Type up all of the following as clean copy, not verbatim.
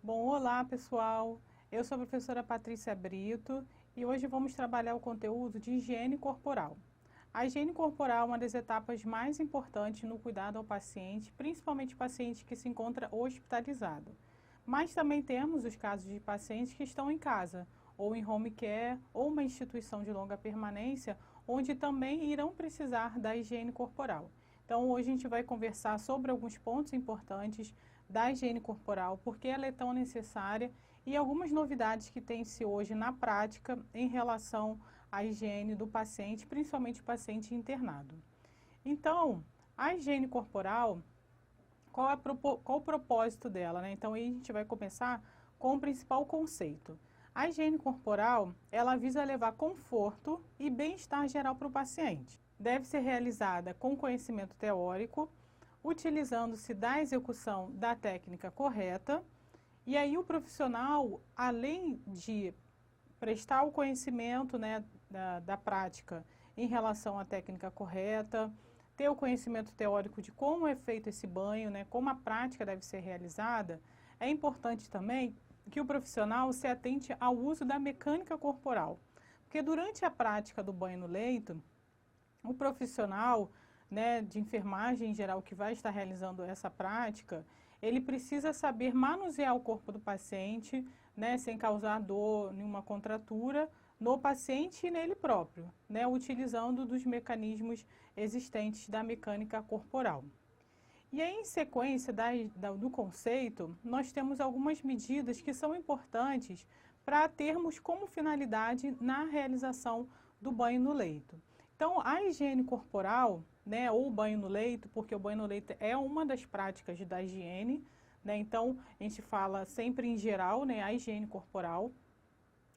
Bom, olá pessoal, eu sou a professora Patrícia Brito e hoje vamos trabalhar o conteúdo de higiene corporal. A higiene corporal é uma das etapas mais importantes no cuidado ao paciente, principalmente paciente que se encontra hospitalizado. Mas também temos os casos de pacientes que estão em casa, ou em home care, ou uma instituição de longa permanência, onde também irão precisar da higiene corporal. Então, hoje a gente vai conversar sobre alguns pontos importantes da higiene corporal, porque ela é tão necessária e algumas novidades que tem-se hoje na prática em relação à higiene do paciente, principalmente o paciente internado. Então, a higiene corporal, qual o propósito dela, né? Então, aí a gente vai começar com o principal conceito. A higiene corporal, ela visa levar conforto e bem-estar geral para o paciente. Deve ser realizada com conhecimento teórico, utilizando-se da execução da técnica correta, e aí o profissional, além de prestar o conhecimento, né, da prática em relação à técnica correta, ter o conhecimento teórico de como é feito esse banho, né, como a prática deve ser realizada, é importante também que o profissional se atente ao uso da mecânica corporal, porque durante a prática do banho no leito, o profissional, né, de enfermagem em geral que vai estar realizando essa prática, ele precisa saber manusear o corpo do paciente, né, sem causar dor, nenhuma contratura no paciente e nele próprio, né, utilizando dos mecanismos existentes da mecânica corporal. E aí, em sequência do conceito, nós temos algumas medidas que são importantes para termos como finalidade na realização do banho no leito. Então, a higiene corporal, né, ou banho no leito, porque o banho no leito é uma das práticas da higiene, né, então a gente fala sempre em geral, né, a higiene corporal.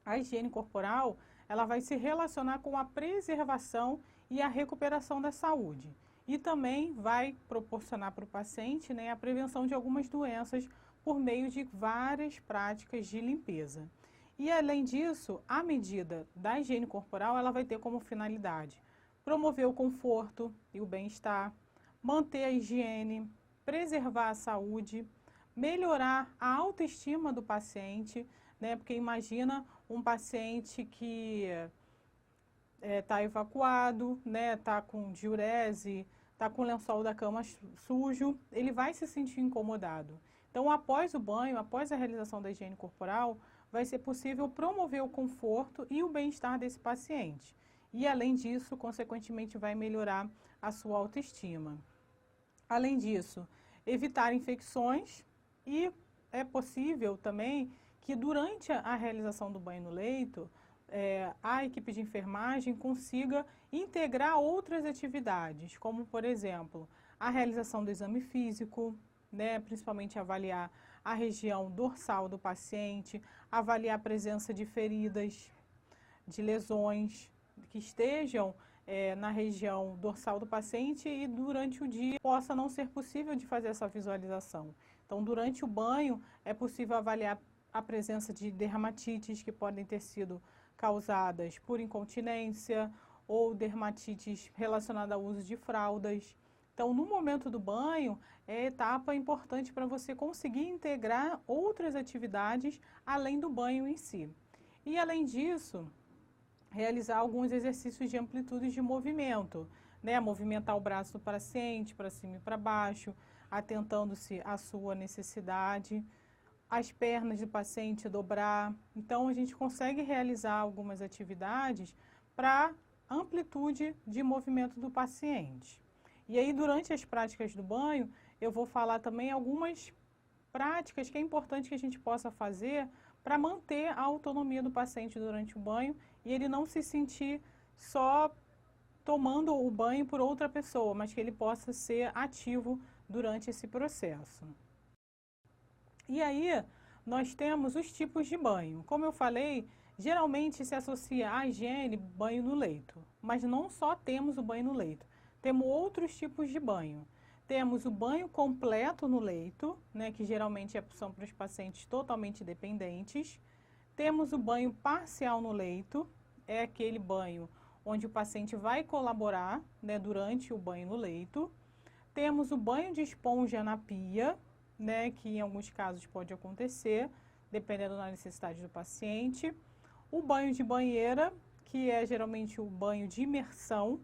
A higiene corporal, ela vai se relacionar com a preservação e a recuperação da saúde. E também vai proporcionar para o paciente, né, a prevenção de algumas doenças por meio de várias práticas de limpeza. E além disso, a medida da higiene corporal, ela vai ter como finalidade promover o conforto e o bem-estar, manter a higiene, preservar a saúde, melhorar a autoestima do paciente, né? Porque imagina um paciente que está evacuado, né? Está com diurese, está com o lençol da cama sujo, ele vai se sentir incomodado. Então, após o banho, após a realização da higiene corporal, vai ser possível promover o conforto e o bem-estar desse paciente. E, além disso, consequentemente, vai melhorar a sua autoestima. Além disso, evitar infecções e é possível também que durante a realização do banho no leito, a equipe de enfermagem consiga integrar outras atividades, como, por exemplo, a realização do exame físico, né, principalmente avaliar a região dorsal do paciente, avaliar a presença de feridas, de lesões que estejam na região dorsal do paciente e durante o dia possa não ser possível de fazer essa visualização. Então, durante o banho, é possível avaliar a presença de dermatites que podem ter sido causadas por incontinência ou dermatites relacionada ao uso de fraldas. Então, no momento do banho, é etapa importante para você conseguir integrar outras atividades além do banho em si. E, além disso, realizar alguns exercícios de amplitude de movimento, né? Movimentar o braço do paciente para cima e para baixo, atentando-se à sua necessidade, as pernas do paciente dobrar. Então, a gente consegue realizar algumas atividades para amplitude de movimento do paciente. E aí, durante as práticas do banho, eu vou falar também algumas práticas que é importante que a gente possa fazer para manter a autonomia do paciente durante o banho e ele não se sentir só tomando o banho por outra pessoa, mas que ele possa ser ativo durante esse processo. E aí, nós temos os tipos de banho. Como eu falei, geralmente se associa à higiene banho no leito, mas não só temos o banho no leito, temos outros tipos de banho. Temos o banho completo no leito, né, que geralmente são para os pacientes totalmente dependentes. Temos o banho parcial no leito, é aquele banho onde o paciente vai colaborar, né, durante o banho no leito. Temos o banho de esponja na pia, né, que em alguns casos pode acontecer, dependendo da necessidade do paciente. O banho de banheira, que é geralmente o banho de imersão,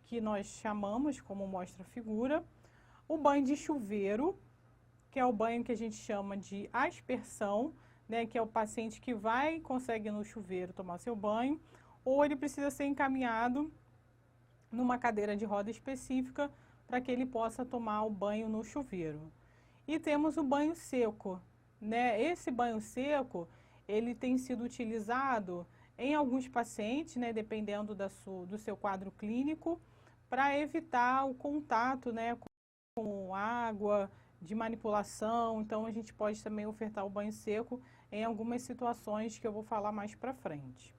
que nós chamamos, como mostra a figura. O banho de chuveiro, que é o banho que a gente chama de aspersão, né, que é o paciente que vai e consegue no chuveiro tomar seu banho, ou ele precisa ser encaminhado numa cadeira de roda específica para que ele possa tomar o banho no chuveiro. E temos o banho seco, né? Esse banho seco, ele tem sido utilizado em alguns pacientes, né, dependendo do seu quadro clínico, para evitar o contato, né, com água, de manipulação. Então, a gente pode também ofertar o banho seco em algumas situações que eu vou falar mais para frente.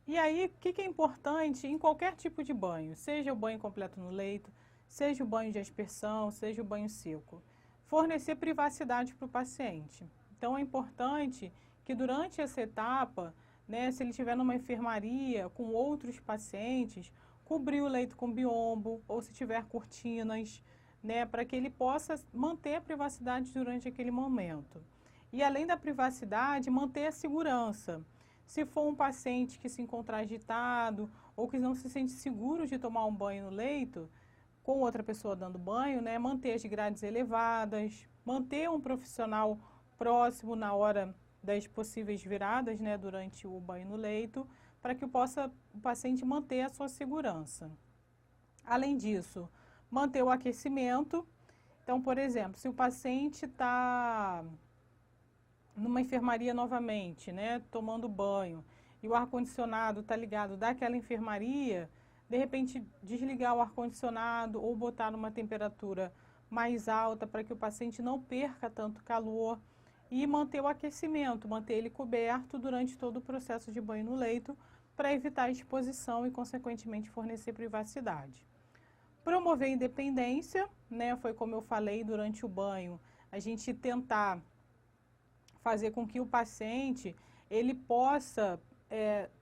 E aí, o que é importante em qualquer tipo de banho, seja o banho completo no leito, seja o banho de aspersão, seja o banho seco, fornecer privacidade para o paciente. Então, é importante que durante essa etapa, né, se ele estiver numa enfermaria com outros pacientes, cobrir o leito com biombo, ou se tiver cortinas, né, para que ele possa manter a privacidade durante aquele momento. E além da privacidade, manter a segurança. Se for um paciente que se encontrar agitado ou que não se sente seguro de tomar um banho no leito, com outra pessoa dando banho, né, manter as grades elevadas, manter um profissional próximo na hora das possíveis viradas, né, durante o banho no leito, para que o paciente manter a sua segurança. Além disso, manter o aquecimento. Então, por exemplo, se o paciente está numa enfermaria novamente, né, tomando banho, e o ar-condicionado está ligado daquela enfermaria, de repente desligar o ar-condicionado ou botar numa temperatura mais alta para que o paciente não perca tanto calor e manter o aquecimento, manter ele coberto durante todo o processo de banho no leito para evitar a exposição e, consequentemente, fornecer privacidade. Promover a independência, né, foi como eu falei durante o banho, a gente tentar fazer com que o paciente ele possa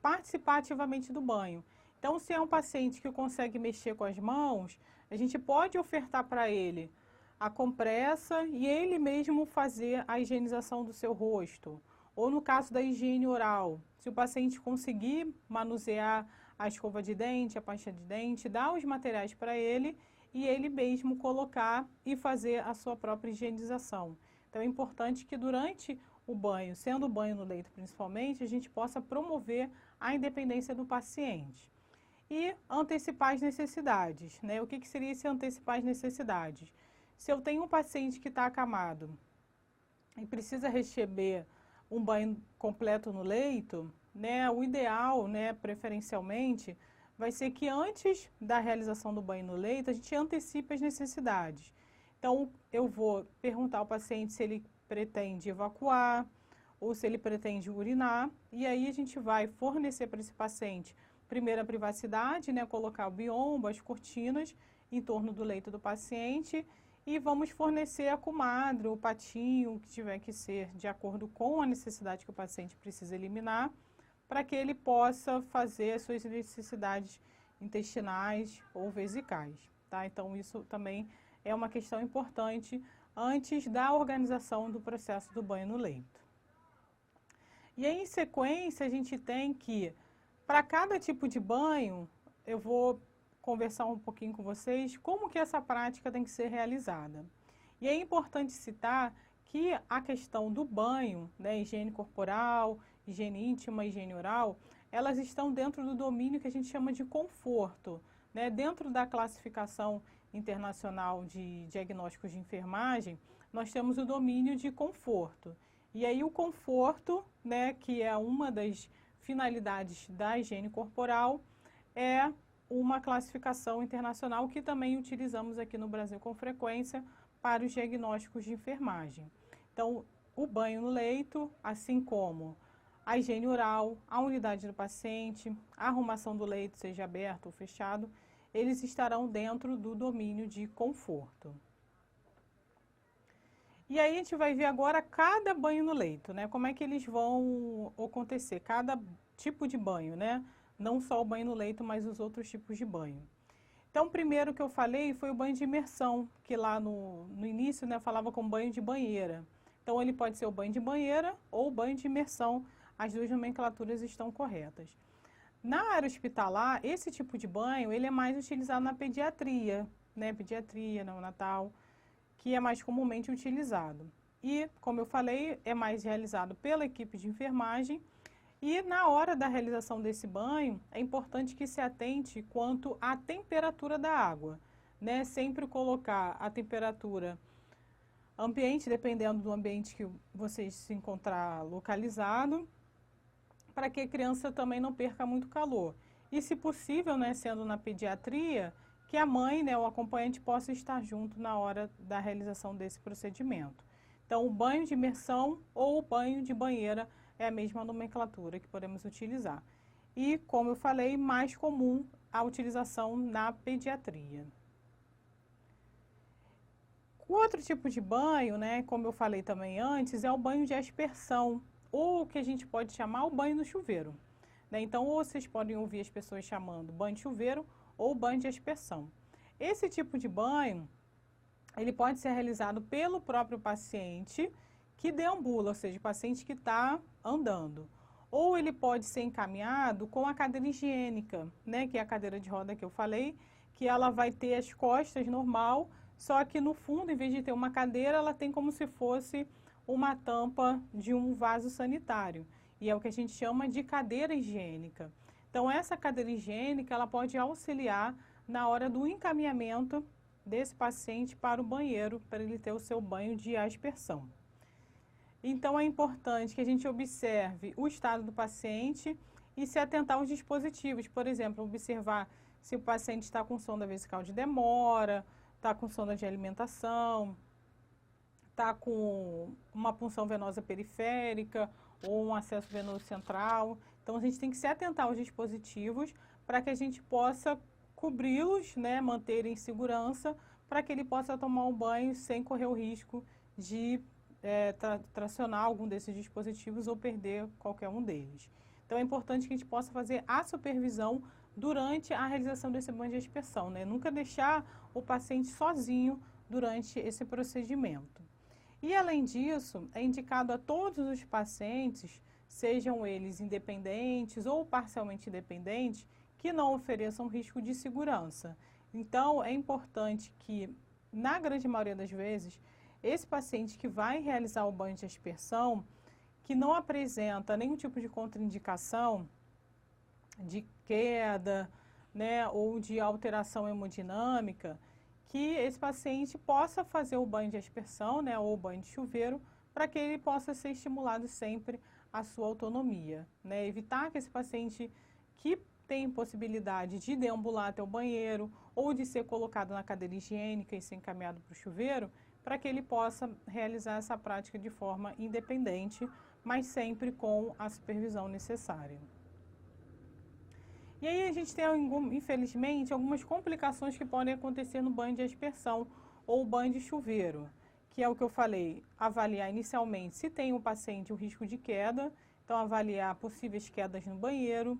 participar ativamente do banho. Então, se é um paciente que consegue mexer com as mãos, a gente pode ofertar para ele a compressa e ele mesmo fazer a higienização do seu rosto. Ou no caso da higiene oral, se o paciente conseguir manusear a escova de dente, a pasta de dente, dar os materiais para ele e ele mesmo colocar e fazer a sua própria higienização. Então, é importante que durante o banho, sendo o banho no leito principalmente, a gente possa promover a independência do paciente. E antecipar as necessidades, né? O que seria esse antecipar as necessidades? Se eu tenho um paciente que está acamado e precisa receber um banho completo no leito, né, o ideal, né, preferencialmente, vai ser que antes da realização do banho no leito, a gente antecipe as necessidades. Então, eu vou perguntar ao paciente se ele pretende evacuar ou se ele pretende urinar, e aí a gente vai fornecer para esse paciente, primeiro a privacidade, né, colocar o biombo, as cortinas em torno do leito do paciente, e vamos fornecer a comadre, o patinho, o que tiver que ser de acordo com a necessidade que o paciente precisa eliminar, para que ele possa fazer as suas necessidades intestinais ou vesicais, tá? Então, isso também é uma questão importante antes da organização do processo do banho no leito. E aí, em sequência, a gente tem que, para cada tipo de banho, eu vou conversar um pouquinho com vocês como que essa prática tem que ser realizada. E é importante citar que a questão do banho, né, higiene corporal, higiene íntima, higiene oral, elas estão dentro do domínio que a gente chama de conforto, né? Dentro da classificação internacional de diagnósticos de enfermagem, nós temos o domínio de conforto. E aí o conforto, né, que é uma das finalidades da higiene corporal, é uma classificação internacional que também utilizamos aqui no Brasil com frequência para os diagnósticos de enfermagem. Então, o banho no leito, assim como a higiene oral, a unidade do paciente, a arrumação do leito, seja aberto ou fechado, eles estarão dentro do domínio de conforto. E aí a gente vai ver agora cada banho no leito, né? Como é que eles vão acontecer, cada tipo de banho, né? Não só o banho no leito, mas os outros tipos de banho. Então, o primeiro que eu falei foi o banho de imersão, que lá no início, né, falava com banho de banheira. Então, ele pode ser o banho de banheira ou o banho de imersão. As duas nomenclaturas estão corretas. Na área hospitalar, esse tipo de banho, ele é mais utilizado na pediatria, né, pediatria, neonatal, que é mais comumente utilizado. E, como eu falei, é mais realizado pela equipe de enfermagem. E na hora da realização desse banho, é importante que se atente quanto à temperatura da água, né? Sempre colocar a temperatura ambiente, dependendo do ambiente que você se encontrar localizado, para que a criança também não perca muito calor. E, se possível, né, sendo na pediatria, que a mãe, né, o acompanhante possa estar junto na hora da realização desse procedimento. Então, o banho de imersão ou o banho de banheira é a mesma nomenclatura que podemos utilizar. E, como eu falei, mais comum a utilização na pediatria. O outro tipo de banho, né, como eu falei também antes, é o banho de aspersão, ou o que a gente pode chamar o banho no chuveiro. Né? Então, ou vocês podem ouvir as pessoas chamando banho de chuveiro ou banho de aspersão. Esse tipo de banho, ele pode ser realizado pelo próprio paciente que deambula, ou seja, o paciente que está andando. Ou ele pode ser encaminhado com a cadeira higiênica, né, que é a cadeira de roda que eu falei, que ela vai ter as costas normal, só que no fundo, em vez de ter uma cadeira, ela tem como se fosse uma tampa de um vaso sanitário. E é o que a gente chama de cadeira higiênica. Então, essa cadeira higiênica, ela pode auxiliar na hora do encaminhamento desse paciente para o banheiro, para ele ter o seu banho de aspersão. Então, é importante que a gente observe o estado do paciente e se atentar aos dispositivos. Por exemplo, observar se o paciente está com sonda vesical de demora, está com sonda de alimentação, está com uma punção venosa periférica ou um acesso venoso central. Então, a gente tem que se atentar aos dispositivos para que a gente possa cobri-los, né, manter em segurança, para que ele possa tomar um banho sem correr o risco de tracionar algum desses dispositivos ou perder qualquer um deles. Então, é importante que a gente possa fazer a supervisão durante a realização desse banho de aspersão, né? Nunca deixar o paciente sozinho durante esse procedimento. E, além disso, é indicado a todos os pacientes, sejam eles independentes ou parcialmente independentes, que não ofereçam risco de segurança. Então, é importante que, na grande maioria das vezes, esse paciente que vai realizar o banho de aspersão, que não apresenta nenhum tipo de contraindicação de queda, né, ou de alteração hemodinâmica, que esse paciente possa fazer o banho de aspersão, né, ou o banho de chuveiro, para que ele possa ser estimulado sempre a sua autonomia, né, evitar que esse paciente que tem possibilidade de deambular até o banheiro ou de ser colocado na cadeira higiênica e ser encaminhado para o chuveiro, para que ele possa realizar essa prática de forma independente, mas sempre com a supervisão necessária. E aí a gente tem, infelizmente, algumas complicações que podem acontecer no banho de aspersão ou banho de chuveiro, que é o que eu falei, avaliar inicialmente se tem o paciente o risco de queda, então avaliar possíveis quedas no banheiro,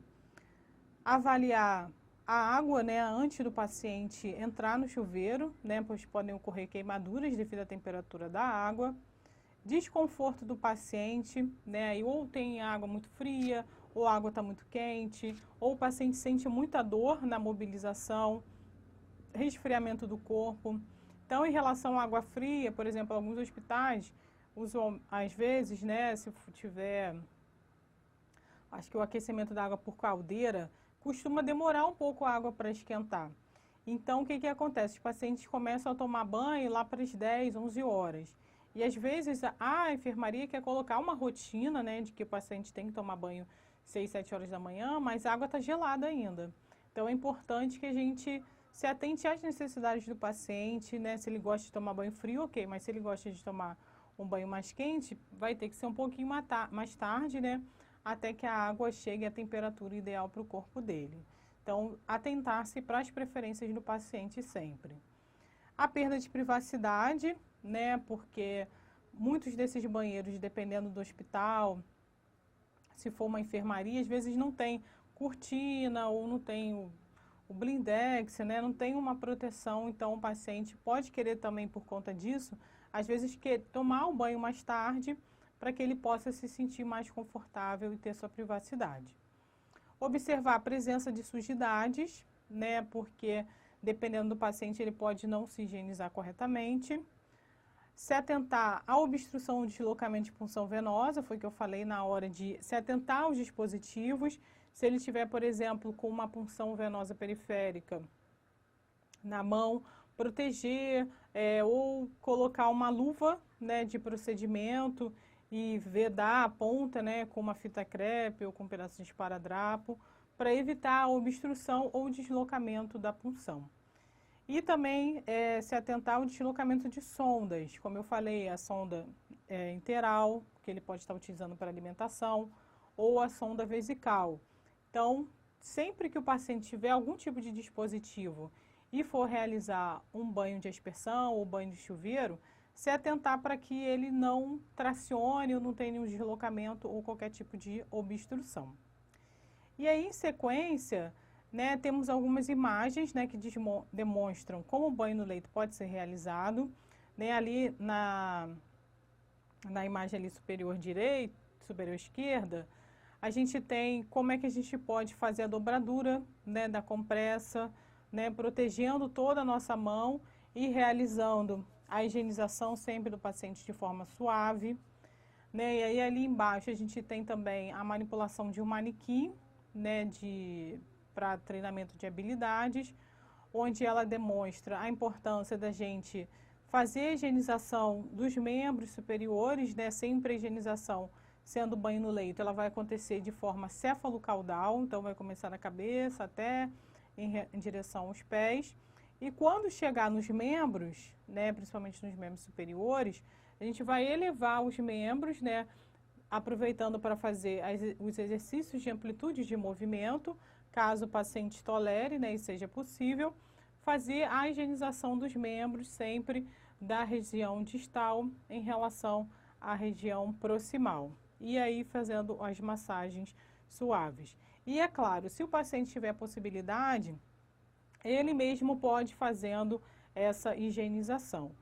avaliar a água, né, antes do paciente entrar no chuveiro, né, pois podem ocorrer queimaduras devido à temperatura da água, desconforto do paciente, né, ou tem água muito fria, ou a água está muito quente, ou o paciente sente muita dor na mobilização, resfriamento do corpo. Então, em relação à água fria, por exemplo, alguns hospitais usam, às vezes, né, se tiver, acho que o aquecimento da água por caldeira, costuma demorar um pouco a água para esquentar. Então, o que acontece? Os pacientes começam a tomar banho lá para as 10, 11 horas. E, às vezes, a enfermaria quer colocar uma rotina, né, de que o paciente tem que tomar banho 6, 7 horas da manhã, mas a água está gelada ainda. Então, é importante que a gente se atente às necessidades do paciente, né? Se ele gosta de tomar banho frio, ok, mas se ele gosta de tomar um banho mais quente, vai ter que ser um pouquinho mais tarde, né? Até que a água chegue à temperatura ideal para o corpo dele. Então, atentar-se para as preferências do paciente sempre. A perda de privacidade, né? Porque muitos desses banheiros, dependendo do hospital, se for uma enfermaria, às vezes não tem cortina ou não tem o blindex, né, não tem uma proteção, então o paciente pode querer também, por conta disso, às vezes tomar o banho mais tarde, para que ele possa se sentir mais confortável e ter sua privacidade. Observar a presença de sujidades, né, porque dependendo do paciente ele pode não se higienizar corretamente. Se atentar à obstrução ou deslocamento de punção venosa, foi o que eu falei na hora de se atentar aos dispositivos. Se ele tiver, por exemplo, com uma punção venosa periférica na mão, proteger ou colocar uma luva, né, de procedimento e vedar a ponta, né, com uma fita crepe ou com um pedaço de esparadrapo, para evitar a obstrução ou deslocamento da punção. E também se atentar ao deslocamento de sondas, como eu falei, a sonda interal, que ele pode estar utilizando para alimentação, ou a sonda vesical. Então, sempre que o paciente tiver algum tipo de dispositivo e for realizar um banho de aspersão ou banho de chuveiro, se atentar para que ele não tracione ou não tenha nenhum deslocamento ou qualquer tipo de obstrução. E aí, em sequência, né, temos algumas imagens, né, que demonstram como o banho no leito pode ser realizado. Né, ali na imagem ali superior direita, superior esquerda, a gente tem como é que a gente pode fazer a dobradura, né, da compressa, né, protegendo toda a nossa mão e realizando a higienização sempre do paciente de forma suave. Né, e aí ali embaixo a gente tem também a manipulação de um manequim, né, para treinamento de habilidades, onde ela demonstra a importância da gente fazer a higienização dos membros superiores, né, sempre a higienização sendo banho no leito, ela vai acontecer de forma céfalo-caudal, então vai começar na cabeça até em direção aos pés. E quando chegar nos membros, né, principalmente nos membros superiores, a gente vai elevar os membros, né, aproveitando para fazer os exercícios de amplitude de movimento, caso o paciente tolere, né, e seja possível, fazer a higienização dos membros sempre da região distal em relação à região proximal. E aí fazendo as massagens suaves. E é claro, se o paciente tiver possibilidade, ele mesmo pode fazendo essa higienização.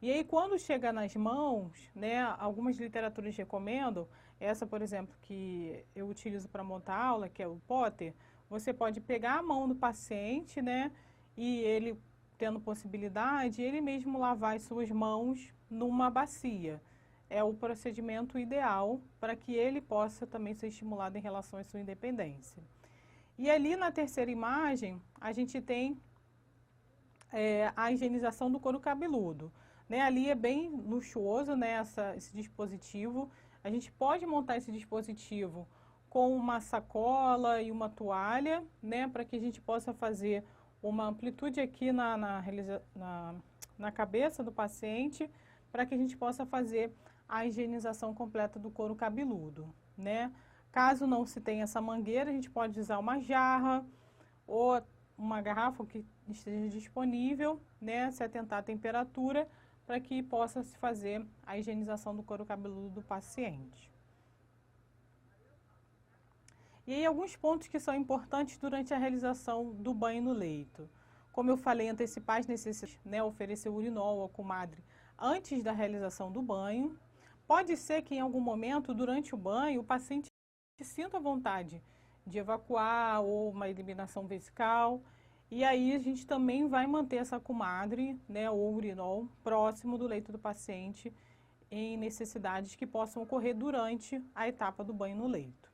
E aí, quando chega nas mãos, né, algumas literaturas recomendam, essa, por exemplo, que eu utilizo para montar aula, que é o Potter, você pode pegar a mão do paciente, né, e ele, tendo possibilidade, ele mesmo lavar as suas mãos numa bacia. É o procedimento ideal para que ele possa também ser estimulado em relação à sua independência. E ali na terceira imagem, a gente tem a higienização do couro cabeludo. Né, ali é bem luxuoso, né, esse dispositivo. A gente pode montar esse dispositivo com uma sacola e uma toalha, né, para que a gente possa fazer uma amplitude aqui na cabeça do paciente, para que a gente possa fazer a higienização completa do couro cabeludo. Né. Caso não se tenha essa mangueira, a gente pode usar uma jarra ou uma garrafa que esteja disponível, né, se atentar à temperatura, para que possa se fazer a higienização do couro cabeludo do paciente. E aí alguns pontos que são importantes durante a realização do banho no leito. Como eu falei, antecipar as necessidades, né, oferecer urinol ou comadre antes da realização do banho. Pode ser que em algum momento, durante o banho, o paciente sinta vontade de evacuar ou uma eliminação vesical. E aí a gente também vai manter essa comadre, né, ou urinol próximo do leito do paciente em necessidades que possam ocorrer durante a etapa do banho no leito.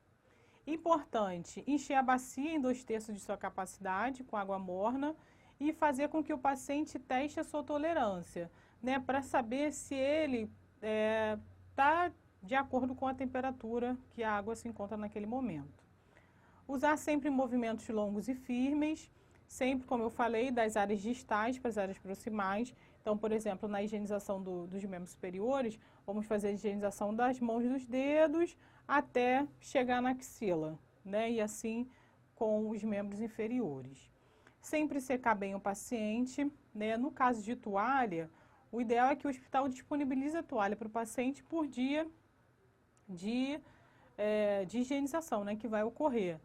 Importante, encher a bacia em 2/3 de sua capacidade com água morna e fazer com que o paciente teste a sua tolerância, né, para saber se ele está de acordo com a temperatura que a água se encontra naquele momento. Usar sempre movimentos longos e firmes, sempre, como eu falei, das áreas distais para as áreas proximais. Então, por exemplo, na higienização dos membros superiores, vamos fazer a higienização das mãos e dos dedos até chegar na axila, né? E assim com os membros inferiores. Sempre secar bem o paciente, né? No caso de toalha, o ideal é que o hospital disponibilize a toalha para o paciente por dia de higienização, né? Que vai ocorrer.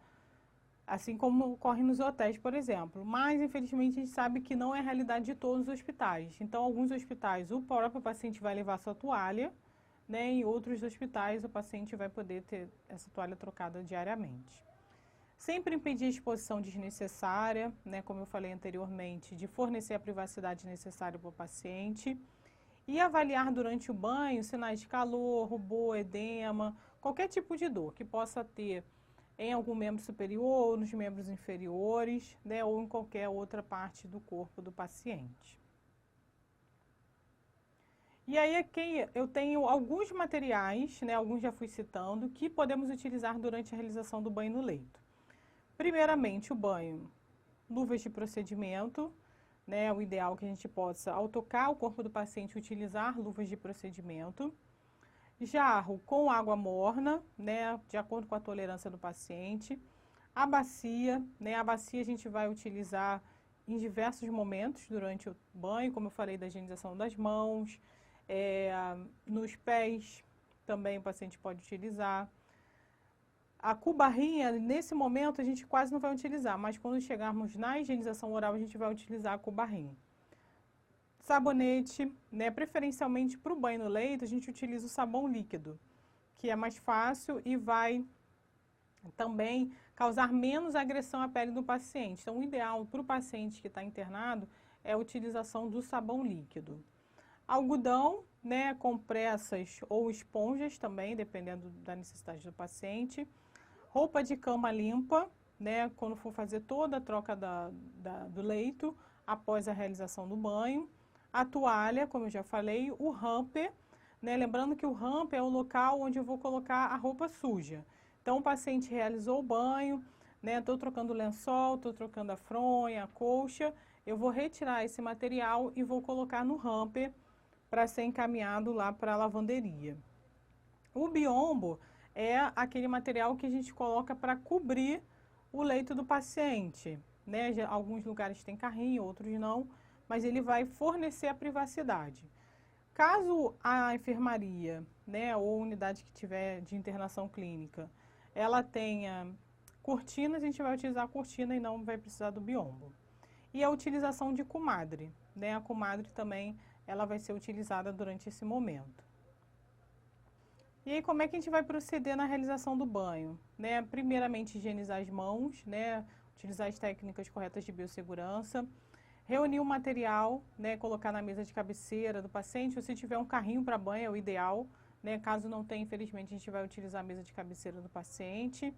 assim como ocorre nos hotéis, por exemplo. Mas, infelizmente, a gente sabe que não é a realidade de todos os hospitais. Então, alguns hospitais, o próprio paciente vai levar sua toalha, né? Em outros hospitais, o paciente vai poder ter essa toalha trocada diariamente. Sempre impedir a exposição desnecessária, né? Como eu falei anteriormente, de fornecer a privacidade necessária para o paciente. E avaliar durante o banho sinais de calor, rubor, edema, qualquer tipo de dor que possa ter em algum membro superior ou nos membros inferiores, né, ou em qualquer outra parte do corpo do paciente. E aí aqui eu tenho alguns materiais, né, alguns já fui citando, que podemos utilizar durante a realização do banho no leito. Primeiramente, o banho, luvas de procedimento, né, o ideal que a gente possa, ao tocar o corpo do paciente, utilizar luvas de procedimento. Jarro com água morna, né, de acordo com a tolerância do paciente. A bacia, né, a bacia a gente vai utilizar em diversos momentos durante o banho, como eu falei, da higienização das mãos, nos pés também o paciente pode utilizar. A cubarrinha, nesse momento, a gente quase não vai utilizar, mas quando chegarmos na higienização oral, a gente vai utilizar a cubarrinha. Sabonete, né, preferencialmente para o banho no leito, a gente utiliza o sabão líquido, que é mais fácil e vai também causar menos agressão à pele do paciente. Então, o ideal para o paciente que está internado é a utilização do sabão líquido. Algodão, né, compressas ou esponjas também, dependendo da necessidade do paciente. Roupa de cama limpa, né, quando for fazer toda a troca do leito, após a realização do banho. A toalha, como eu já falei, o hamper, né, lembrando que o hamper é o local onde eu vou colocar a roupa suja. Então, o paciente realizou o banho, né, estou trocando o lençol, estou trocando a fronha, a colcha, eu vou retirar esse material e vou colocar no hamper para ser encaminhado lá para a lavanderia. O biombo é aquele material que a gente coloca para cobrir o leito do paciente, né? Alguns lugares tem carrinho, outros não, mas ele vai fornecer a privacidade. Caso a enfermaria, né, ou unidade que tiver de internação clínica, ela tenha cortinas, a gente vai utilizar a cortina e não vai precisar do biombo. E a utilização de comadre, né? A comadre também ela vai ser utilizada durante esse momento. E aí, como é que a gente vai proceder na realização do banho? Né? Primeiramente, higienizar as mãos, né? Utilizar as técnicas corretas de biossegurança, reunir o material, né? Colocar na mesa de cabeceira do paciente, ou se tiver um carrinho para banho, é o ideal. Né? Caso não tenha, infelizmente, a gente vai utilizar a mesa de cabeceira do paciente.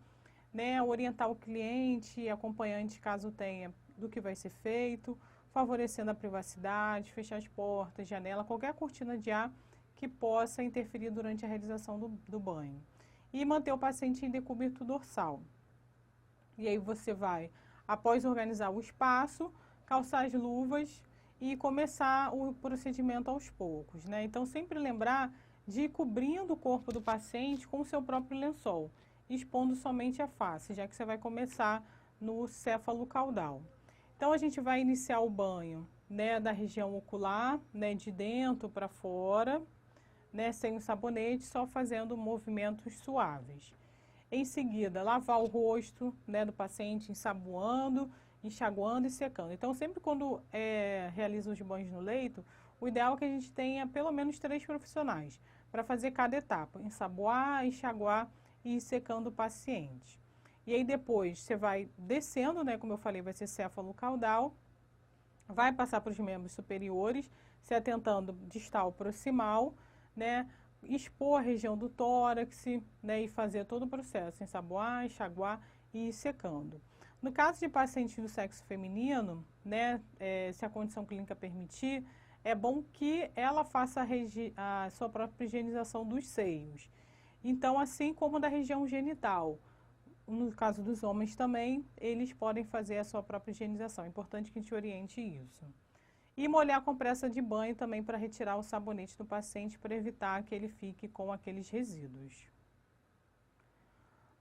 Né? Orientar o cliente, acompanhante, caso tenha, do que vai ser feito, favorecendo a privacidade, fechar as portas, janela, qualquer cortina de ar que possa interferir durante a realização do banho. E manter o paciente em decúbito dorsal. E aí você vai, após organizar o espaço, calçar as luvas e começar o procedimento aos poucos, né? Então, sempre lembrar de ir cobrindo o corpo do paciente com o seu próprio lençol, expondo somente a face, já que você vai começar no céfalo caudal. Então, a gente vai iniciar o banho, né, da região ocular, né, de dentro para fora, né, sem o sabonete, só fazendo movimentos suaves. Em seguida, lavar o rosto, né, do paciente, ensaboando, enxaguando e secando. Então, sempre quando realiza os banhos no leito, o ideal é que a gente tenha pelo menos 3 profissionais para fazer cada etapa, ensaboar, enxaguar e ir secando o paciente. E aí depois você vai descendo, né, como eu falei, vai ser céfalo caudal, vai passar para os membros superiores, se atentando distal proximal, né, expor a região do tórax, né, e fazer todo o processo, ensaboar, enxaguar e ir secando. No caso de pacientes do sexo feminino, né, se a condição clínica permitir, é bom que ela faça a sua própria higienização dos seios. Então, assim como da região genital. No caso dos homens também, eles podem fazer a sua própria higienização. É importante que a gente oriente isso. E molhar a compressa de banho também para retirar o sabonete do paciente para evitar que ele fique com aqueles resíduos.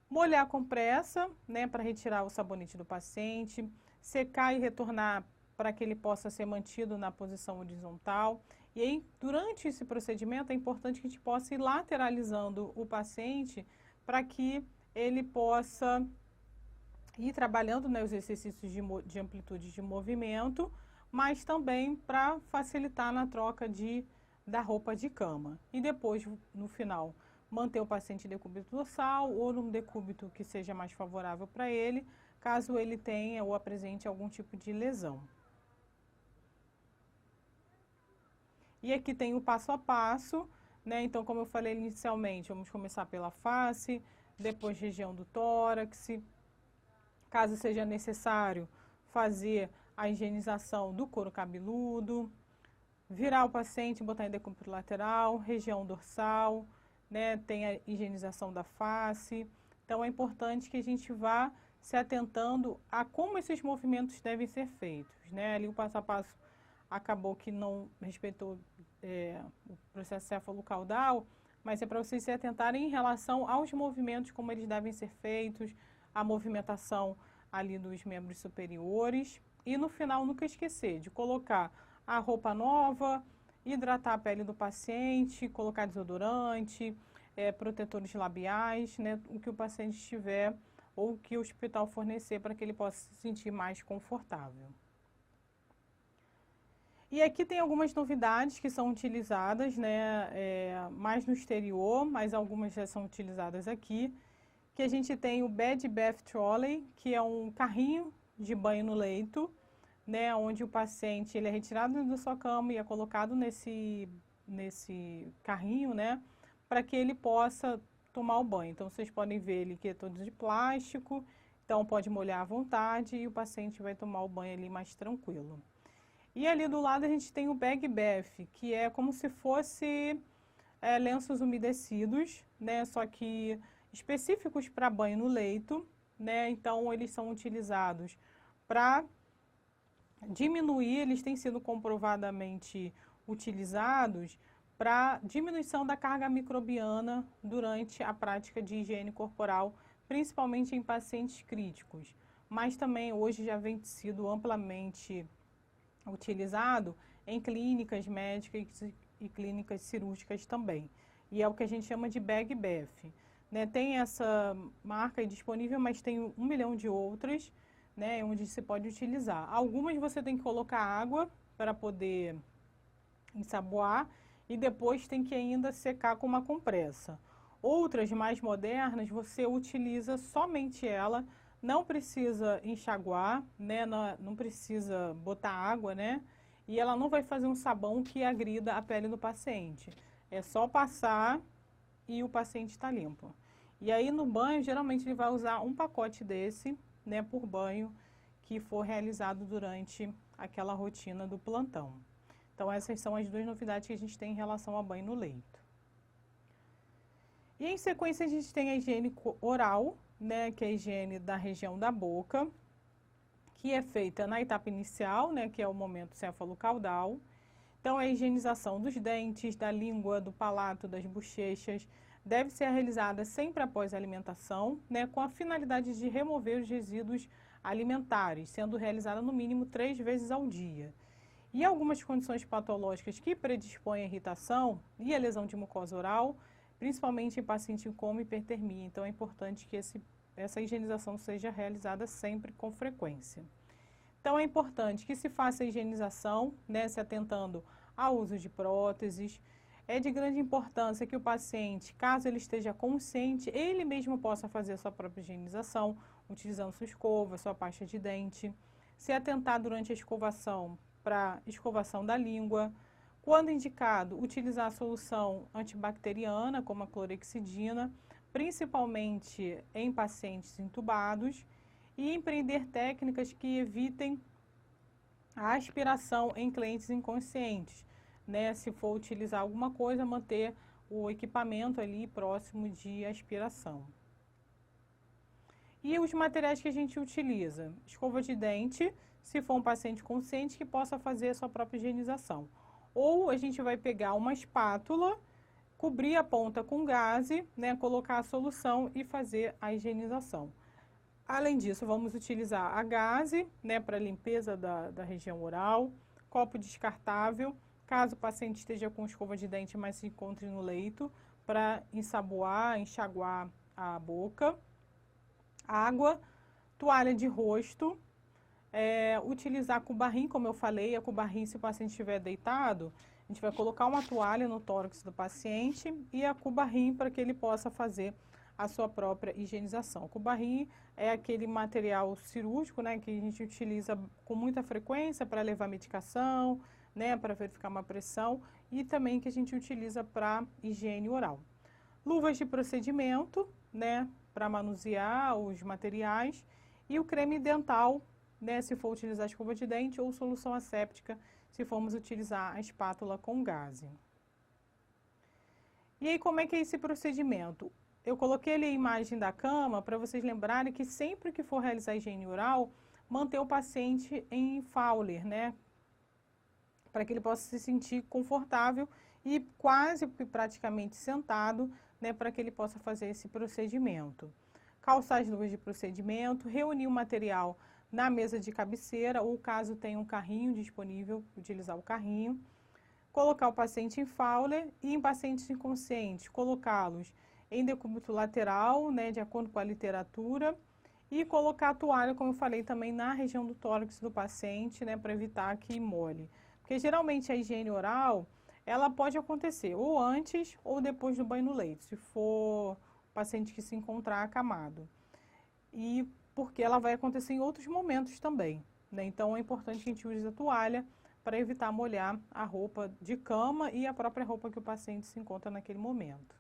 Molhar a compressa, né, para retirar o sabonete do paciente, secar e retornar para que ele possa ser mantido na posição horizontal. E aí, durante esse procedimento, é importante que a gente possa ir lateralizando o paciente para que ele possa e trabalhando, né, os exercícios de amplitude de movimento, mas também para facilitar na troca da roupa de cama. E depois, no final, manter o paciente em decúbito dorsal ou num decúbito que seja mais favorável para ele, caso ele tenha ou apresente algum tipo de lesão. E aqui tem o passo a passo, né? Então, como eu falei inicialmente, vamos começar pela face, depois região do tórax. Caso seja necessário, fazer a higienização do couro cabeludo, virar o paciente, botar em decúbito lateral, região dorsal, né? Tem a higienização da face. Então, é importante que a gente vá se atentando a como esses movimentos devem ser feitos, né? Ali o passo a passo acabou que não respeitou o processo céfalo-caudal, mas é para vocês se atentarem em relação aos movimentos, como eles devem ser feitos, a movimentação ali dos membros superiores. E no final, nunca esquecer de colocar a roupa nova, hidratar a pele do paciente, colocar desodorante, protetores labiais, né, o que o paciente tiver ou que o hospital fornecer para que ele possa se sentir mais confortável. E aqui tem algumas novidades que são utilizadas, né, mais no exterior, mas algumas já são utilizadas aqui, que a gente tem o Bed Bath Trolley, que é um carrinho de banho no leito, né, onde o paciente ele é retirado da sua cama e é colocado nesse carrinho, né, para que ele possa tomar o banho. Então, vocês podem ver ele que é todo de plástico, então pode molhar à vontade e o paciente vai tomar o banho ali mais tranquilo. E ali do lado a gente tem o Bag Bath, que é como se fosse lenços umedecidos, né, só que específicos para banho no leito, né, então eles são utilizados para diminuir, eles têm sido comprovadamente utilizados para diminuição da carga microbiana durante a prática de higiene corporal, principalmente em pacientes críticos, mas também hoje já vem sido amplamente utilizado em clínicas médicas e clínicas cirúrgicas também. E é o que a gente chama de Bag Bath. Né? Tem essa marca aí disponível, mas tem 1 milhão de outras, né, onde se pode utilizar. Algumas você tem que colocar água para poder ensaboar e depois tem que ainda secar com uma compressa. Outras mais modernas, você utiliza somente ela, não precisa enxaguar, né, não precisa botar água, né, e ela não vai fazer um sabão que agrida a pele do paciente. É só passar e o paciente está limpo. E aí no banho, geralmente ele vai usar um pacote desse, né, por banho que for realizado durante aquela rotina do plantão. Então essas são as duas novidades que a gente tem em relação ao banho no leito. E em sequência a gente tem a higiene oral, né, que é a higiene da região da boca, que é feita na etapa inicial, né, que é o momento céfalo-caudal. Então a higienização dos dentes, da língua, do palato, das bochechas, deve ser realizada sempre após a alimentação, né, com a finalidade de remover os resíduos alimentares, sendo realizada no mínimo 3 vezes ao dia. E algumas condições patológicas que predispõem à irritação e à lesão de mucosa oral, principalmente em paciente com hipertermia. Então é importante que essa higienização seja realizada sempre com frequência. Então é importante que se faça a higienização, né, se atentando ao uso de próteses. É de grande importância que o paciente, caso ele esteja consciente, ele mesmo possa fazer a sua própria higienização, utilizando sua escova, sua pasta de dente. Se atentar durante a escovação para escovação da língua. Quando indicado, utilizar a solução antibacteriana, como a clorexidina, principalmente em pacientes intubados, e empreender técnicas que evitem a aspiração em clientes inconscientes, né? Se for utilizar alguma coisa, manter o equipamento ali próximo de aspiração. E os materiais que a gente utiliza? Escova de dente, se for um paciente consciente que possa fazer a sua própria higienização. Ou a gente vai pegar uma espátula, cobrir a ponta com gaze, né, colocar a solução e fazer a higienização. Além disso, vamos utilizar a gaze, né, para limpeza da região oral, copo descartável, caso o paciente esteja com escova de dente, mas se encontre no leito, para ensaboar, enxaguar a boca, água, toalha de rosto, utilizar cubarrim, como eu falei, a cubarrim, se o paciente estiver deitado, a gente vai colocar uma toalha no tórax do paciente e a cubarrim para que ele possa fazer a sua própria higienização. O cubarrim é aquele material cirúrgico, né, que a gente utiliza com muita frequência para levar medicação, né, para verificar uma pressão e também que a gente utiliza para higiene oral. Luvas de procedimento, né, para manusear os materiais e o creme dental, né, se for utilizar escova de dente ou solução asséptica, se formos utilizar a espátula com gaze. E aí, como é que é esse procedimento? Eu coloquei ali a imagem da cama para vocês lembrarem que sempre que for realizar a higiene oral, manter o paciente em Fowler, né? Para que ele possa se sentir confortável e quase praticamente sentado, né? Para que ele possa fazer esse procedimento. Calçar as luvas de procedimento, reunir o material na mesa de cabeceira ou caso tenha um carrinho disponível, utilizar o carrinho. Colocar o paciente em Fowler e em pacientes inconscientes, colocá-los em decúbito lateral, né, de acordo com a literatura, e colocar a toalha, como eu falei, também na região do tórax do paciente, né, para evitar que molhe. Porque geralmente a higiene oral, ela pode acontecer ou antes ou depois do banho no leito, se for o paciente que se encontrar acamado. E porque ela vai acontecer em outros momentos também, né? Então é importante que a gente use a toalha para evitar molhar a roupa de cama e a própria roupa que o paciente se encontra naquele momento.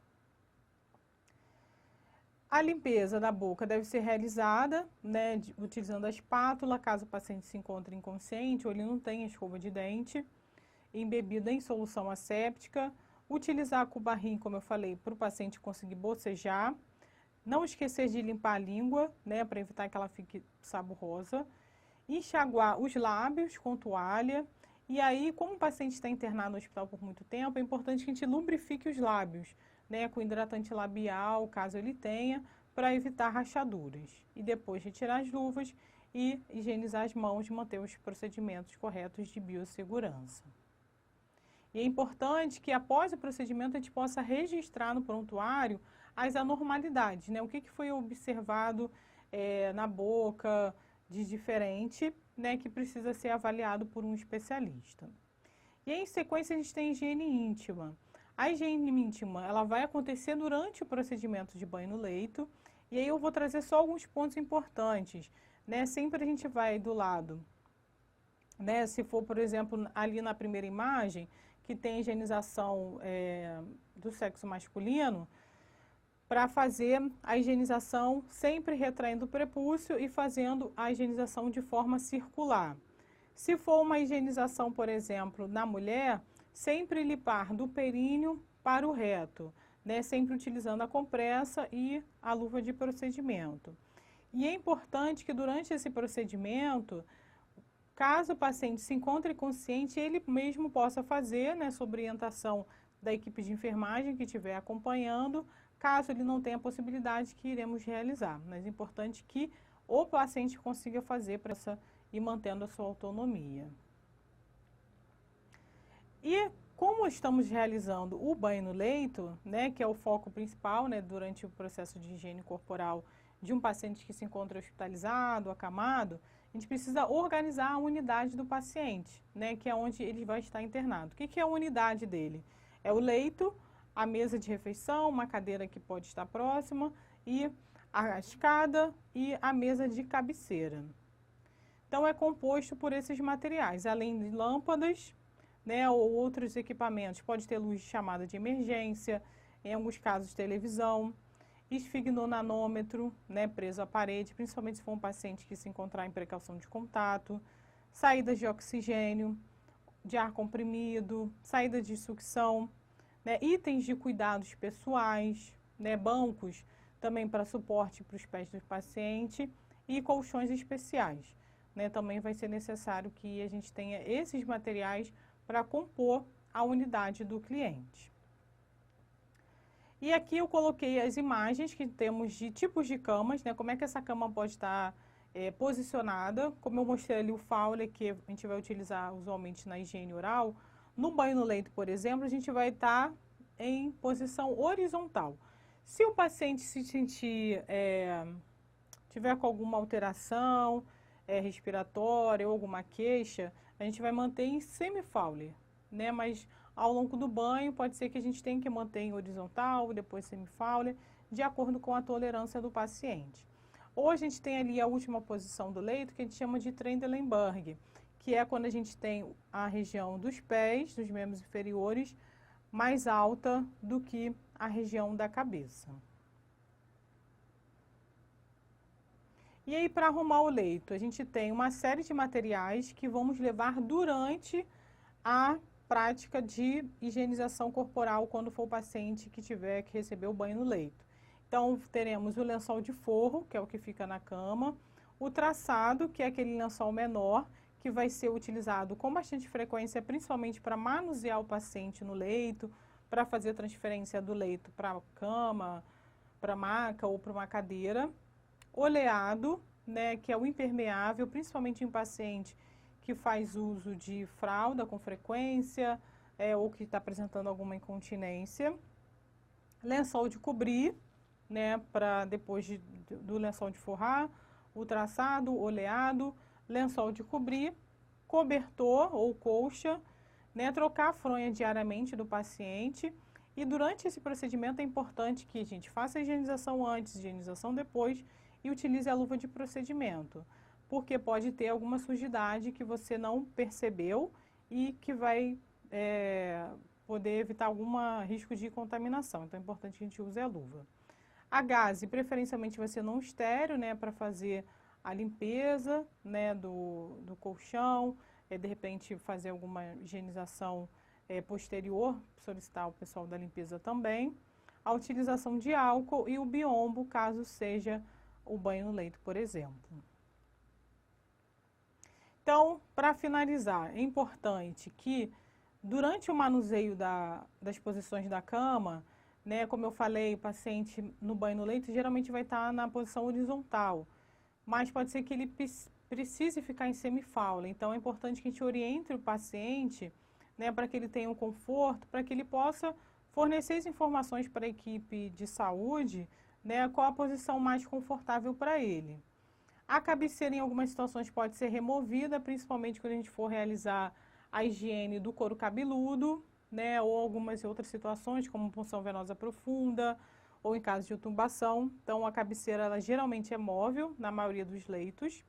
A limpeza da boca deve ser realizada, né, utilizando a espátula, caso o paciente se encontre inconsciente ou ele não tenha escova de dente, embebida em solução asséptica, utilizar a cubarrim, como eu falei, para o paciente conseguir bocejar, não esquecer de limpar a língua, né, para evitar que ela fique saborrosa, enxaguar os lábios com toalha. E aí, como o paciente está internado no hospital por muito tempo, é importante que a gente lubrifique os lábios, né, com hidratante labial, caso ele tenha, para evitar rachaduras. E depois retirar as luvas e higienizar as mãos e manter os procedimentos corretos de biossegurança. E é importante que após o procedimento a gente possa registrar no prontuário as anormalidades, né, o que foi observado na boca de diferente, né, que precisa ser avaliado por um especialista. E em sequência a gente tem a higiene íntima. A higiene íntima, ela vai acontecer durante o procedimento de banho no leito, e aí eu vou trazer só alguns pontos importantes, né? Sempre a gente vai do lado, né? Se for, por exemplo, ali na primeira imagem, que tem a higienização do sexo masculino, para fazer a higienização sempre retraindo o prepúcio e fazendo a higienização de forma circular. Se for uma higienização, por exemplo, na mulher, sempre limpar do períneo para o reto, né? Sempre utilizando a compressa e a luva de procedimento. E é importante que durante esse procedimento, caso o paciente se encontre consciente, ele mesmo possa fazer, né, sob orientação da equipe de enfermagem que estiver acompanhando, caso ele não tenha possibilidade, que iremos realizar. Mas é importante que o paciente consiga fazer para essa e mantendo a sua autonomia. E como estamos realizando o banho no leito, né, que é o foco principal, né, durante o processo de higiene corporal de um paciente que se encontra hospitalizado, acamado, a gente precisa organizar a unidade do paciente, né, que é onde ele vai estar internado. O que é a unidade dele? É o leito, a mesa de refeição, uma cadeira que pode estar próxima, e a escada e a mesa de cabeceira. Então, é composto por esses materiais, além de lâmpadas, né, ou outros equipamentos. Pode ter luz de chamada de emergência, em alguns casos televisão, esfigmonanômetro, né, preso à parede, principalmente se for um paciente que se encontrar em precaução de contato, saídas de oxigênio, de ar comprimido, saída de sucção, né, itens de cuidados pessoais, né, bancos também para suporte para os pés do paciente e colchões especiais. Né, também vai ser necessário que a gente tenha esses materiais para compor a unidade do cliente. E aqui eu coloquei as imagens que temos de tipos de camas, né, como é que essa cama pode estar posicionada, como eu mostrei ali o Fowler, que a gente vai utilizar usualmente na higiene oral. No banho no leito, por exemplo, a gente vai estar em posição horizontal. Se o paciente se sentir tiver com alguma alteração respiratória ou alguma queixa, a gente vai manter em semi-Fowler, né? Mas ao longo do banho pode ser que a gente tenha que manter em horizontal, depois semi-Fowler, de acordo com a tolerância do paciente. Ou a gente tem ali a última posição do leito, que a gente chama de Trendelenburg, que é quando a gente tem a região dos pés, dos membros inferiores, mais alta do que a região da cabeça. E aí, para arrumar o leito, a gente tem uma série de materiais que vamos levar durante a prática de higienização corporal quando for o paciente que tiver que receber o banho no leito. Então, teremos o lençol de forro, que é o que fica na cama, o traçado, que é aquele lençol menor, que vai ser utilizado com bastante frequência, principalmente para manusear o paciente no leito, para fazer a transferência do leito para a cama, para a maca ou para uma cadeira. Oleado, né, que é o impermeável, principalmente em paciente que faz uso de fralda com frequência, ou que está apresentando alguma incontinência. Lençol de cobrir, né, para depois do lençol de forrar, o traçado, oleado, lençol de cobrir, cobertor ou colcha, né, trocar a fronha diariamente do paciente. E durante esse procedimento é importante que a gente faça a higienização antes, higienização depois e utilize a luva de procedimento, porque pode ter alguma sujidade que você não percebeu e que vai poder evitar algum risco de contaminação. Então é importante que a gente use a luva. A gaze, preferencialmente, vai ser não estéreo, né, para fazer a limpeza, né, do colchão, de repente fazer alguma higienização posterior, solicitar o pessoal da limpeza também. A utilização de álcool e o biombo, caso seja o banho no leito, por exemplo. Então, para finalizar, é importante que durante o manuseio das posições da cama, né, como eu falei, o paciente no banho no leito geralmente vai estar na posição horizontal, mas pode ser que ele precise ficar em semi-Fowler. Então, é importante que a gente oriente o paciente, né, para que ele tenha um conforto, para que ele possa fornecer as informações para a equipe de saúde, né, qual a posição mais confortável para ele. A cabeceira, em algumas situações, pode ser removida, principalmente quando a gente for realizar a higiene do couro cabeludo, né, ou algumas outras situações, como punção venosa profunda, ou em caso de intubação. Então, a cabeceira, ela geralmente é móvel, na maioria dos leitos.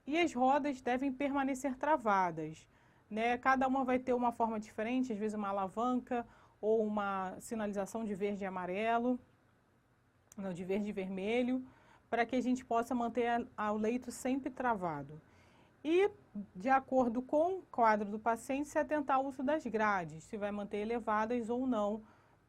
E as rodas devem permanecer travadas, né? Cada uma vai ter uma forma diferente, às vezes uma alavanca, ou uma sinalização de verde e amarelo, não, de verde e vermelho, para que a gente possa manter o leito sempre travado. E, de acordo com o quadro do paciente, se atentar ao uso das grades, se vai manter elevadas ou não,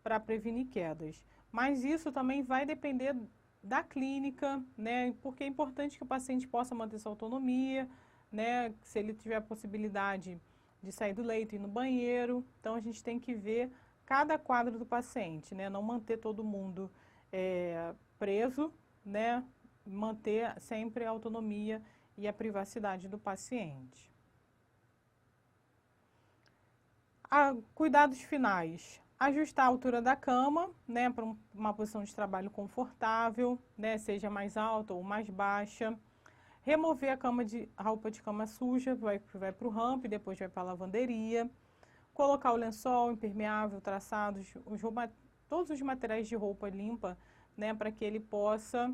para prevenir quedas. Mas isso também vai depender da clínica, né? Porque é importante que o paciente possa manter sua autonomia, né? Se ele tiver a possibilidade de sair do leito e ir no banheiro. Então, a gente tem que ver cada quadro do paciente, né? Não manter todo mundo preso, né? Manter sempre a autonomia e a privacidade do paciente. Cuidados finais. Ajustar a altura da cama, né, para uma posição de trabalho confortável, né, seja mais alta ou mais baixa. Remover a roupa de cama suja, vai para o ramp, depois vai para a lavanderia. Colocar o lençol impermeável, traçados, todos os materiais de roupa limpa, né, para que ele possa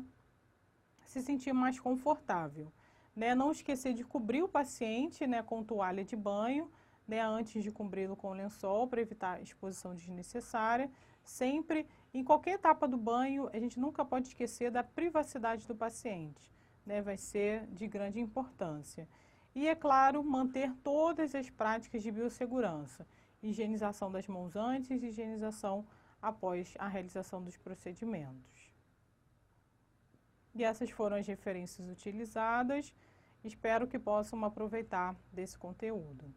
se sentir mais confortável. Né? Não esquecer de cobrir o paciente, né, com toalha de banho, né, antes de cobri-lo com lençol, para evitar exposição desnecessária. Sempre, em qualquer etapa do banho, a gente nunca pode esquecer da privacidade do paciente. Né? Vai ser de grande importância. E, é claro, manter todas as práticas de biossegurança. Higienização das mãos antes e higienização após a realização dos procedimentos. E essas foram as referências utilizadas. Espero que possam aproveitar desse conteúdo.